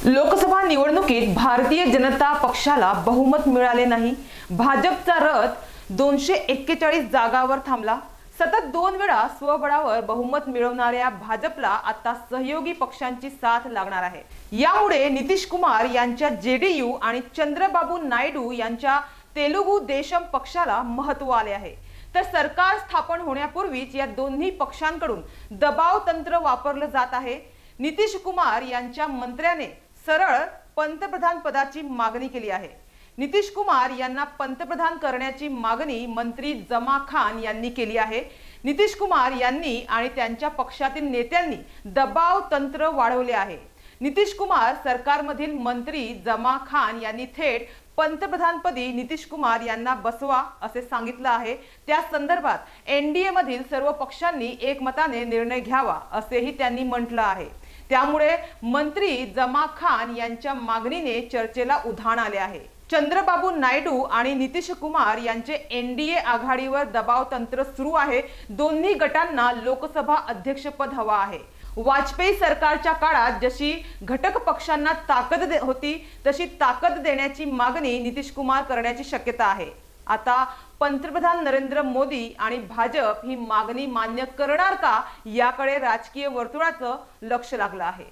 लोकसभा निवडणुकीत भारतीय जनता पक्षाला बहुमत मिळाले नाही। भाजपचा रथ 241 जागांवर थांबला। सतत 2 वेळा स्वबळावर बहुमत मिळवणाऱ्या भाजपला आता सहयोगी पक्षांची साथ लागणार आहे। यामुळे नितीश कुमार यांच्या जेडीयू आणि चंद्रबाबू नायडू यांच्या तेलुगू देशम पक्षाला महत्त्व आले आहे। तर सरकार स्थापन होण्यापूर्वीच या दोन्ही पक्षांकडून दबाव तंत्र वापरलं जात आहे। नितीश कुमार यांच्या मंत्र्याने सरळ पंतप्रधान पदाची मागणी केली आहे। नितीश कुमार यांना पंतप्रधान करण्याची मागणी मंत्री जमा खान यांनी केली आहे। नितीश कुमार यांनी आणि त्यांच्या पक्षातील नेत्यांनी दबाव तंत्र वाढवले आहे। नितीश कुमार सरकारमधील मंत्री जमा खान यांनी थेट पंतप्रधानपदी नितीश कुमार यांना बसवा असे सांगितलं आहे। त्या संदर्भात एनडीए मधील सर्व पक्षांनी एकमताने निर्णय घ्यावा असेही त्यांनी म्हटलं आहे। त्यामुळे मंत्री जमा खान यांच्या मागणीने चर्चेला उधाण आले आहे। चंद्रबाबू नायडू आणि नितीश कुमार यांचे एनडीए आघाडीवर दबाव तंत्र सुरू आहे। दोन्ही गटांना लोकसभा अध्यक्षपद हवा आहे। वाजपेयी सरकारच्या काळात जशी घटक पक्षांना ताकद होती तशी ताकद देण्याची मागणी नितीश कुमार करण्याची शक्यता आहे। आता पंतप्रधान नरेंद्र मोदी आणि भाजप ही मागणी मान्य करणार का याकडे राजकीय वर्तुळाचं लक्ष लागलं आहे।